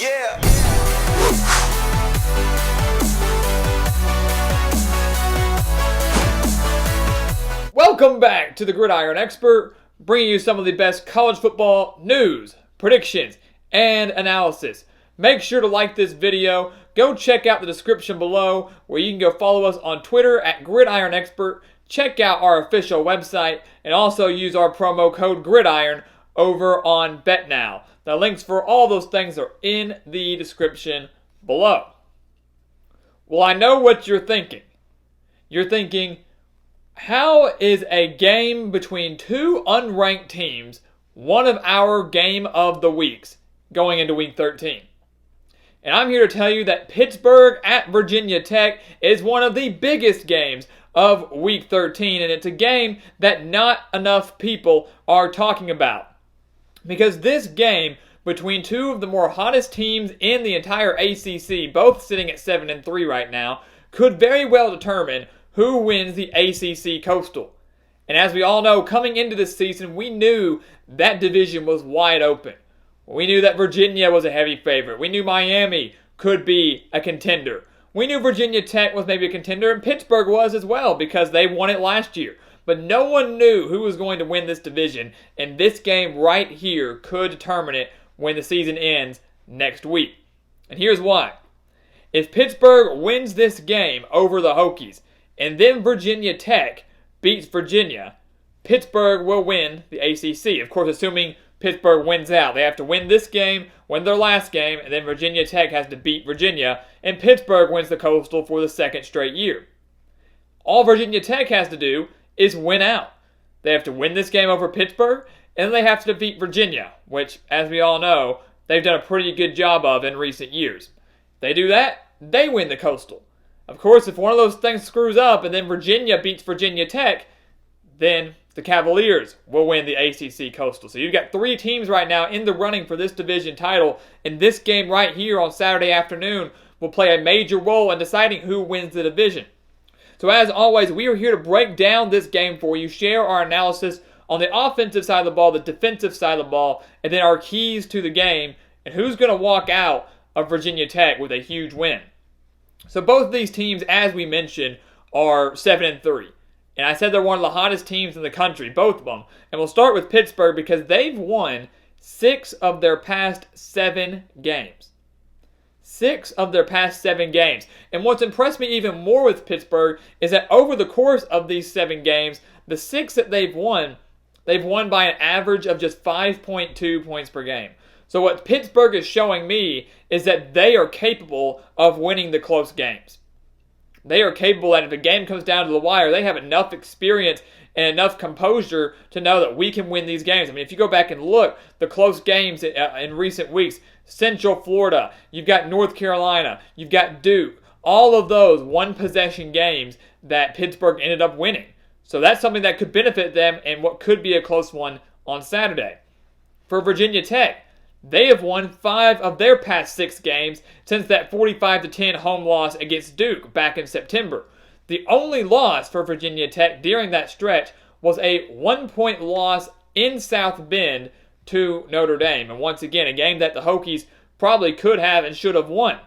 Yeah. Welcome back to the Gridiron Expert, bringing you some of the best college football news, predictions, and analysis. Make sure to like this video. Go check out the description below where you can go follow us on Twitter at Gridiron Expert. Check out our official website and also use our promo code Gridiron over on BetNow. The links for all those things are in the description below. Well, I know what you're thinking. You're thinking, how is a game between two unranked teams one of our game of the weeks going into week 13? And I'm here to tell you that Pittsburgh at Virginia Tech is one of the biggest games of week 13, and it's a game that not enough people are talking about. Because this game between two of the more hottest teams in the entire ACC, both sitting at 7-3 right now, could very well determine who wins the ACC Coastal. And as we all know, coming into this season, we knew that division was wide open. We knew that Virginia was a heavy favorite. We knew Miami could be a contender. We knew Virginia Tech was maybe a contender, and Pittsburgh was as well because they won it last year. But no one knew who was going to win this division, and this game right here could determine it when the season ends next week. And here's why. If Pittsburgh wins this game over the Hokies, and then Virginia Tech beats Virginia, Pittsburgh will win the ACC. Of course, assuming Pittsburgh wins out. They have to win this game, win their last game, and then Virginia Tech has to beat Virginia, and Pittsburgh wins the Coastal for the second straight year. All Virginia Tech has to do is win out. They have to win this game over Pittsburgh, and then they have to defeat Virginia, which, as we all know, they've done a pretty good job of in recent years. If they do that, they win the Coastal. Of course, if one of those things screws up and then Virginia beats Virginia Tech, then the Cavaliers will win the ACC Coastal. So you've got three teams right now in the running for this division title, and this game right here on Saturday afternoon will play a major role in deciding who wins the division. So as always, we are here to break down this game for you, share our analysis on the offensive side of the ball, the defensive side of the ball, and then our keys to the game, and who's going to walk out of Virginia Tech with a huge win. So both of these teams, as we mentioned, are 7-3. And I said they're one of the hottest teams in the country, both of them. And we'll start with Pittsburgh because they've won 6 of their past 7 games. 6 of their past 7 games. And what's impressed me even more with Pittsburgh is that over the course of these 7 games, the 6 that they've won by an average of just 5.2 points per game. So what Pittsburgh is showing me is that they are capable of winning the close games. They are capable that if a game comes down to the wire, they have enough experience and enough composure to know that we can win these games. I mean, if you go back and look, the close games in recent weeks, Central Florida, you've got North Carolina, you've got Duke, all of those one-possession games that Pittsburgh ended up winning. So that's something that could benefit them in what could be a close one on Saturday. For Virginia Tech, they have won 5 of their past 6 games since that 45-10 home loss against Duke back in September. The only loss for Virginia Tech during that stretch was a 1-point loss in South Bend to Notre Dame. And once again, a game that the Hokies probably could have and should have won.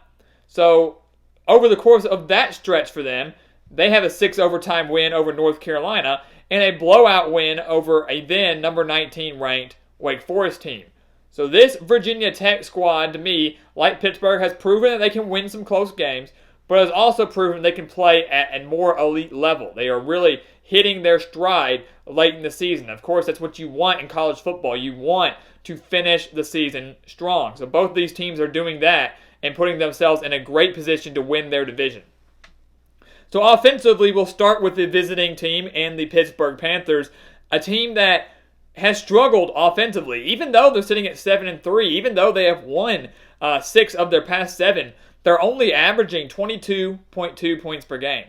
So over the course of that stretch for them, they have a 6-overtime win over North Carolina and a blowout win over a then number 19 ranked Wake Forest team. So this Virginia Tech squad, to me, like Pittsburgh, has proven that they can win some close games, but has also proven they can play at a more elite level. They are really hitting their stride late in the season. Of course, that's what you want in college football. You want to finish the season strong. So both these teams are doing that and putting themselves in a great position to win their division. So offensively, we'll start with the visiting team and the Pittsburgh Panthers, a team that has struggled offensively. Even though they're sitting at 7-3, even though they have won 6 of their past 7, they're only averaging 22.2 points per game.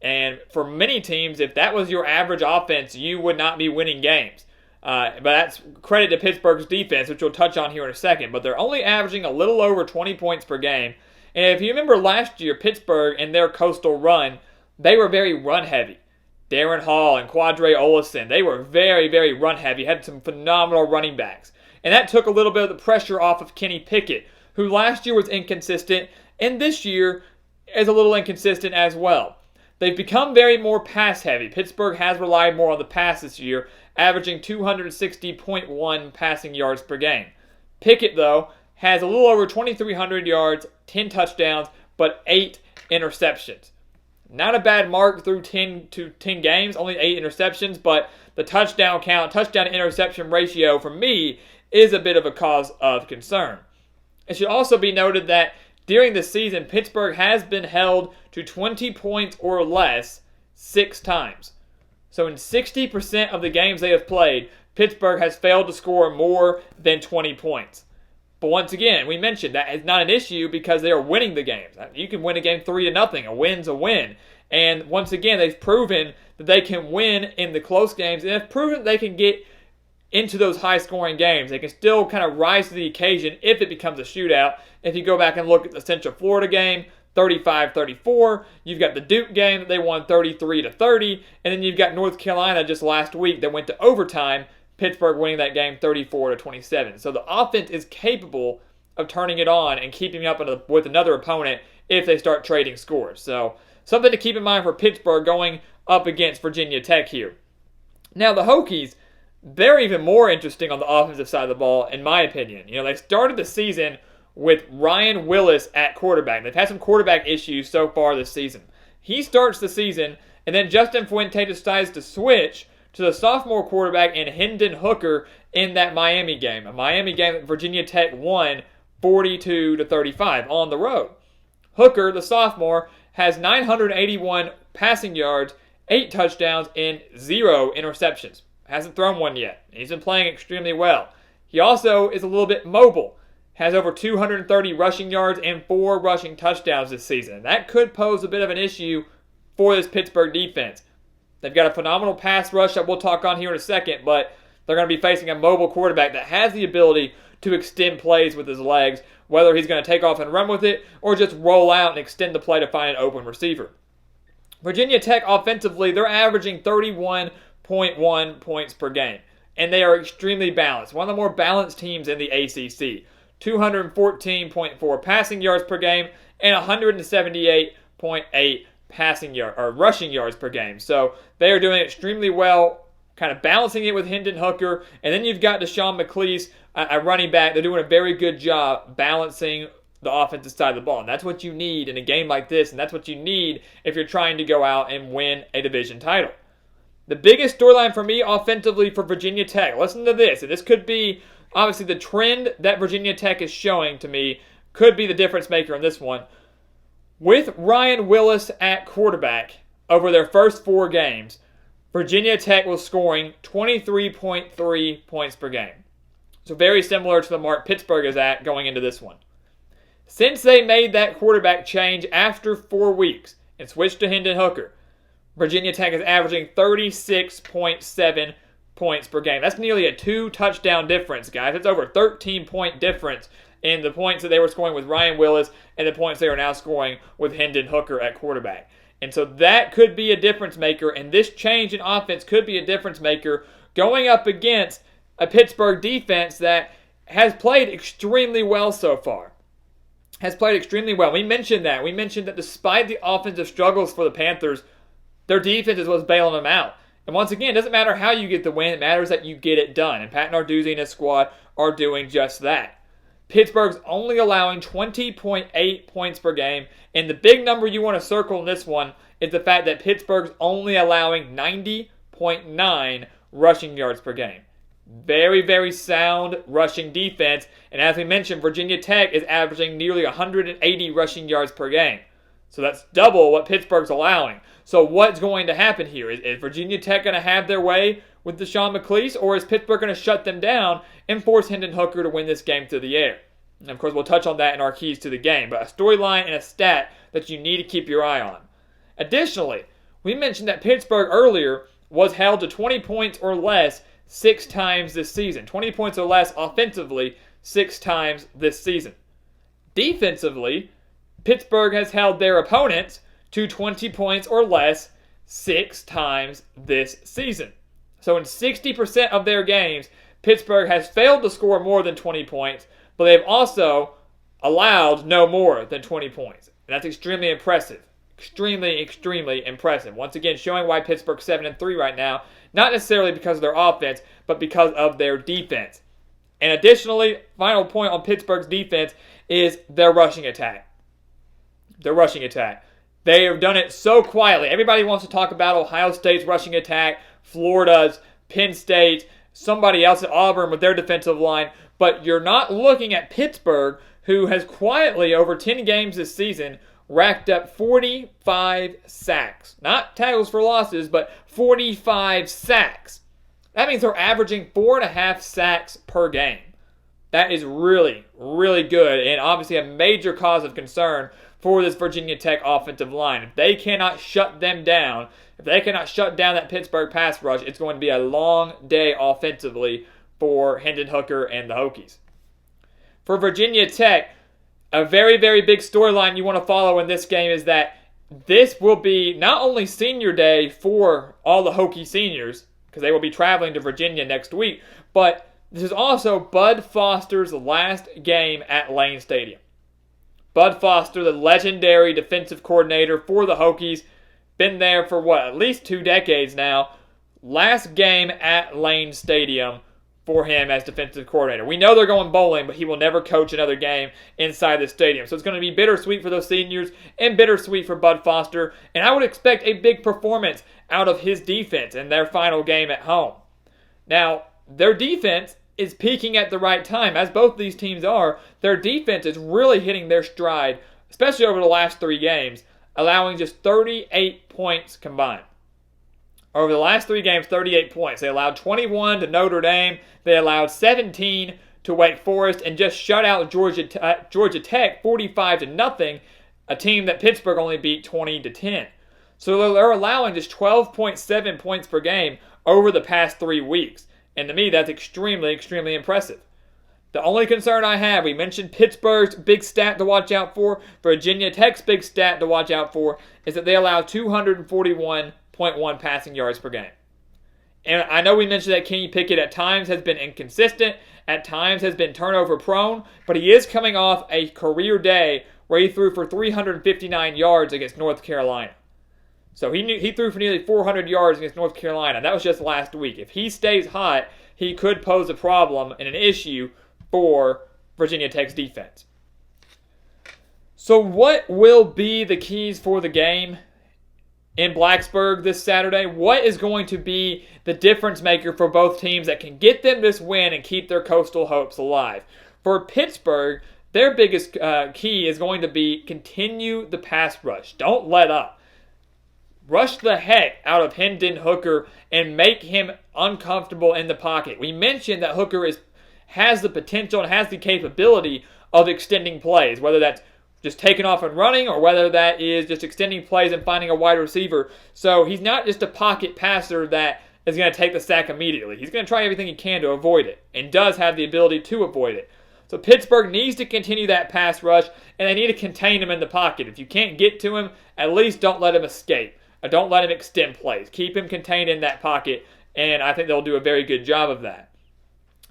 And for many teams, if that was your average offense, you would not be winning games. But that's credit to Pittsburgh's defense, which we'll touch on here in a second. But they're only averaging a little over 20 points per game. And if you remember last year, Pittsburgh in their Coastal run, they were very run-heavy. Darren Hall and Quadre Olison, they were very, very run-heavy, had some phenomenal running backs. And that took a little bit of the pressure off of Kenny Pickett, who last year was inconsistent and this year is a little inconsistent as well. They've become very more pass heavy. Pittsburgh has relied more on the pass this year, averaging 260.1 passing yards per game. Pickett, though, has a little over 2,300 yards, 10 touchdowns, but 8 interceptions. Not a bad mark through 10 games, only 8 interceptions, but the touchdown interception ratio for me is a bit of a cause of concern. It should also be noted that during the season, Pittsburgh has been held to 20 points or less 6 times. So in 60% of the games they have played, Pittsburgh has failed to score more than 20 points. But once again, we mentioned that is not an issue because they are winning the games. You can win a game 3-0. A win's a win. And once again, they've proven that they can win in the close games and have proven that they can get into those high-scoring games. They can still kind of rise to the occasion if it becomes a shootout. If you go back and look at the Central Florida game, 35-34. You've got the Duke game that they won 33-30. And then you've got North Carolina just last week that went to overtime, Pittsburgh winning that game 34-27. So the offense is capable of turning it on and keeping up with another opponent if they start trading scores. So something to keep in mind for Pittsburgh going up against Virginia Tech here. Now the Hokies, they're even more interesting on the offensive side of the ball, in my opinion. They started the season with Ryan Willis at quarterback. They've had some quarterback issues so far this season. He starts the season, and then Justin Fuente decides to switch to the sophomore quarterback in Hendon Hooker in that Miami game. A Miami game that Virginia Tech won 42-35 on the road. Hooker, the sophomore, has 981 passing yards, 8 touchdowns, and 0 interceptions. Hasn't thrown one yet. He's been playing extremely well. He also is a little bit mobile. Has over 230 rushing yards and 4 rushing touchdowns this season. That could pose a bit of an issue for this Pittsburgh defense. They've got a phenomenal pass rush that we'll talk on here in a second, but they're going to be facing a mobile quarterback that has the ability to extend plays with his legs, whether he's going to take off and run with it or just roll out and extend the play to find an open receiver. Virginia Tech offensively, they're averaging 31.1 points per game, and they are extremely balanced. One of the more balanced teams in the ACC. 214.4 passing yards per game and 178.8 rushing yards per game. So they are doing extremely well, kind of balancing it with Hendon Hooker. And then you've got Deshaun McCleese, a running back. They're doing a very good job balancing the offensive side of the ball. And that's what you need in a game like this, and that's what you need if you're trying to go out and win a division title. The biggest storyline for me offensively for Virginia Tech, listen to this, and this could be obviously the trend that Virginia Tech is showing to me could be the difference maker in this one. With Ryan Willis at quarterback over their first 4 games, Virginia Tech was scoring 23.3 points per game. So very similar to the mark Pittsburgh is at going into this one. Since they made that quarterback change after 4 weeks and switched to Hendon Hooker, Virginia Tech is averaging 36.7 points per game. That's nearly a 2-touchdown difference, guys. That's over a 13-point difference in the points that they were scoring with Ryan Willis and the points they are now scoring with Hendon Hooker at quarterback. And so that could be a difference maker, and this change in offense could be a difference maker going up against a Pittsburgh defense that has played extremely well so far. Has played extremely well. We mentioned that. We mentioned that despite the offensive struggles for the Panthers, their defense is what's bailing them out. And once again, it doesn't matter how you get the win. It matters that you get it done. And Pat Narduzzi and his squad are doing just that. Pittsburgh's only allowing 20.8 points per game. And the big number you want to circle in this one is the fact that Pittsburgh's only allowing 90.9 rushing yards per game. Very, very sound rushing defense. And as we mentioned, Virginia Tech is averaging nearly 180 rushing yards per game. So that's double what Pittsburgh's allowing. So what's going to happen here? Is Virginia Tech going to have their way with Deshaun McCleese, or is Pittsburgh going to shut them down and force Hendon Hooker to win this game through the air? And of course, we'll touch on that in our keys to the game, but a storyline and a stat that you need to keep your eye on. Additionally, we mentioned that Pittsburgh earlier was held to 20 points or less 6 times this season. 20 points or less offensively 6 times this season. Defensively, Pittsburgh has held their opponents to 20 points or less 6 times this season. So in 60% of their games, Pittsburgh has failed to score more than 20 points, but they've also allowed no more than 20 points. And that's extremely impressive. Extremely impressive. Once again, showing why Pittsburgh's 7-3 right now, not necessarily because of their offense, but because of their defense. And additionally, final point on Pittsburgh's defense is their rushing attack. They have done it so quietly. Everybody wants to talk about Ohio State's rushing attack, Florida's, Penn State, somebody else at Auburn with their defensive line, but you're not looking at Pittsburgh, who has quietly, over 10 games this season, racked up 45 sacks. Not tackles for losses, but 45 sacks. That means they're averaging 4.5 sacks per game. That is really good, and obviously a major cause of concern for this Virginia Tech offensive line. If they cannot shut them down, if they cannot shut down that Pittsburgh pass rush, it's going to be a long day offensively for Hendon Hooker and the Hokies. For Virginia Tech, a very big storyline you want to follow in this game is that this will be not only senior day for all the Hokie seniors, because they will be traveling to Virginia next week, but this is also Bud Foster's last game at Lane Stadium. Bud Foster, the legendary defensive coordinator for the Hokies, been there for at least 2 decades now. Last game at Lane Stadium for him as defensive coordinator. We know they're going bowling, but he will never coach another game inside the stadium. So it's going to be bittersweet for those seniors and bittersweet for Bud Foster. And I would expect a big performance out of his defense in their final game at home. Now, their defense is peaking at the right time, as both these teams are. Their defense is really hitting their stride, especially over the last 3 games, allowing just 38 points combined. Over the last 3 games, 38 points. They allowed 21 to Notre Dame. They allowed 17 to Wake Forest, and just shut out Georgia Tech 45-0, a team that Pittsburgh only beat 20-10. So they're allowing just 12.7 points per game over the past 3 weeks. And to me, that's extremely impressive. The only concern I have, we mentioned Pittsburgh's big stat to watch out for. Virginia Tech's big stat to watch out for is that they allow 241.1 passing yards per game. And I know we mentioned that Kenny Pickett at times has been inconsistent, at times has been turnover prone, but he is coming off a career day where he threw for 359 yards against North Carolina. So he threw for nearly 400 yards against North Carolina. That was just last week. If he stays hot, he could pose a problem and an issue for Virginia Tech's defense. So what will be the keys for the game in Blacksburg this Saturday? What is going to be the difference maker for both teams that can get them this win and keep their coastal hopes alive? For Pittsburgh, their biggest key is going to be continue the pass rush. Don't let up. Rush the heck out of Hendon Hooker and make him uncomfortable in the pocket. We mentioned that Hooker has the potential and has the capability of extending plays, whether that's just taking off and running or whether that is just extending plays and finding a wide receiver. So he's not just a pocket passer that is going to take the sack immediately. He's going to try everything he can to avoid it and does have the ability to avoid it. So Pittsburgh needs to continue that pass rush, and they need to contain him in the pocket. If you can't get to him, at least don't let him escape. Don't let him extend plays. Keep him contained in that pocket, and I think they'll do a very good job of that.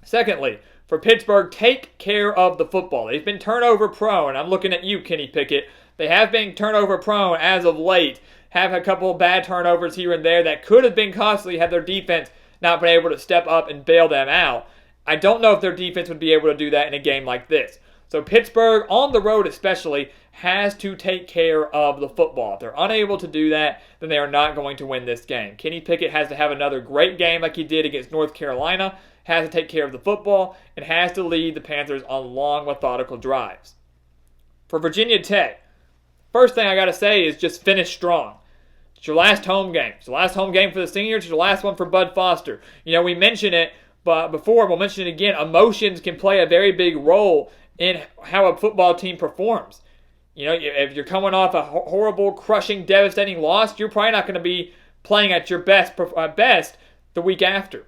Secondly, for Pittsburgh, take care of the football. They've been turnover prone. I'm looking at you, Kenny Pickett. They have been turnover prone as of late. Have a couple of bad turnovers here and there that could have been costly had their defense not been able to step up and bail them out. I don't know if their defense would be able to do that in a game like this. So Pittsburgh, on the road especially, has to take care of the football. If they're unable to do that, then they are not going to win this game. Kenny Pickett has to have another great game like he did against North Carolina, has to take care of the football, and has to lead the Panthers on long, methodical drives. For Virginia Tech, first thing I got to say is just finish strong. It's your last home game. It's the last home game for the seniors. It's your last one for Bud Foster. We mentioned it but before, we'll mention it again. Emotions can play a very big role in how a football team performs. If you're coming off a horrible, crushing, devastating loss, you're probably not going to be playing at your best the week after.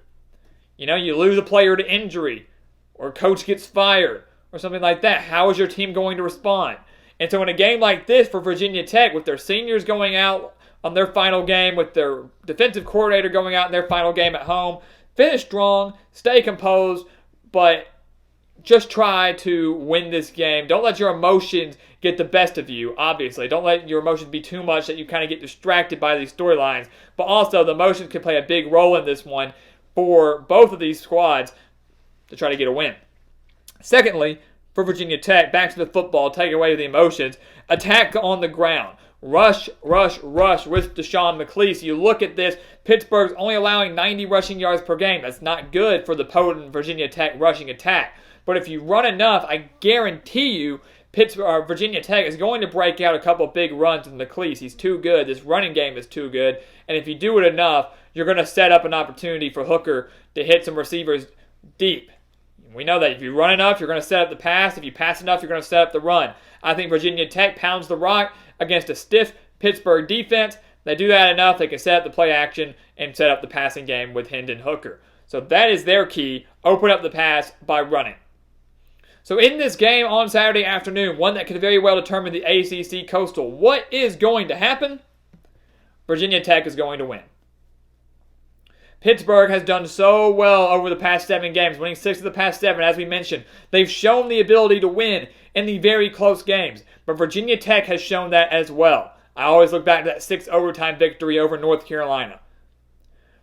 You lose a player to injury, or a coach gets fired, or something like that. How is your team going to respond? And so in a game like this for Virginia Tech, with their seniors going out on their final game, with their defensive coordinator going out in their final game at home, finish strong, stay composed, but just try to win this game. Don't let your emotions get the best of you, obviously. Don't let your emotions be too much that you kind of get distracted by these storylines. But also, the emotions can play a big role in this one for both of these squads to try to get a win. Secondly, for Virginia Tech, back to the football, take away the emotions. Attack on the ground. Rush, rush, rush with Deshaun McCleese. You look at this, Pittsburgh's only allowing 90 rushing yards per game. That's not good for the potent Virginia Tech rushing attack. But if you run enough, I guarantee you Virginia Tech is going to break out a couple big runs with McCleese. He's too good. This running game is too good. And if you do it enough, you're going to set up an opportunity for Hooker to hit some receivers deep. We know that if you run enough, you're going to set up the pass. If you pass enough, you're going to set up the run. I think Virginia Tech pounds the rock against a stiff Pittsburgh defense. They do that enough, they can set up the play action and set up the passing game with Hendon Hooker. So that is their key. Open up the pass by running. So in this game on Saturday afternoon, one that could very well determine the ACC Coastal, what is going to happen? Virginia Tech is going to win. Pittsburgh has done so well over the past 7 games, winning 6 of the past 7, as we mentioned. They've shown the ability to win in the very close games, but Virginia Tech has shown that as well. I always look back to that 6 overtime victory over North Carolina.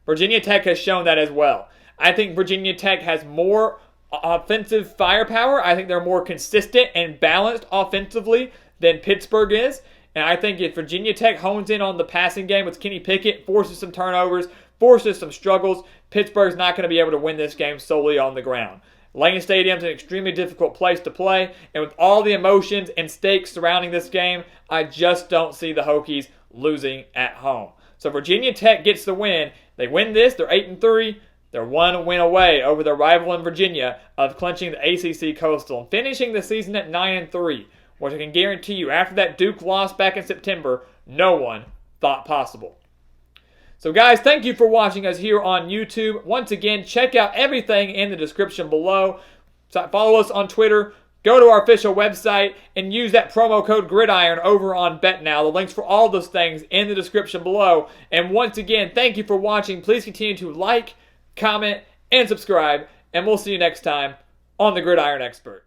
Virginia Tech has shown that as well. I think Virginia Tech has more offensive firepower. I think they're more consistent and balanced offensively than Pittsburgh is. And I think if Virginia Tech hones in on the passing game with Kenny Pickett, forces some turnovers, forces some struggles, Pittsburgh's not going to be able to win this game solely on the ground. Lane Stadium's an extremely difficult place to play, and with all the emotions and stakes surrounding this game, I just don't see the Hokies losing at home. So Virginia Tech gets the win. They win this, they're 8-3. They're 1 win away over their rival in Virginia of clinching the ACC Coastal and finishing the season at 9-3, which I can guarantee you after that Duke loss back in September, no one thought possible. So guys, thank you for watching us here on YouTube. Once again, check out everything in the description below. So follow us on Twitter, go to our official website, and use that promo code Gridiron over on BetNow. The links for all those things in the description below. And once again, thank you for watching. Please continue to like, comment, and subscribe. And we'll see you next time on the Gridiron Expert.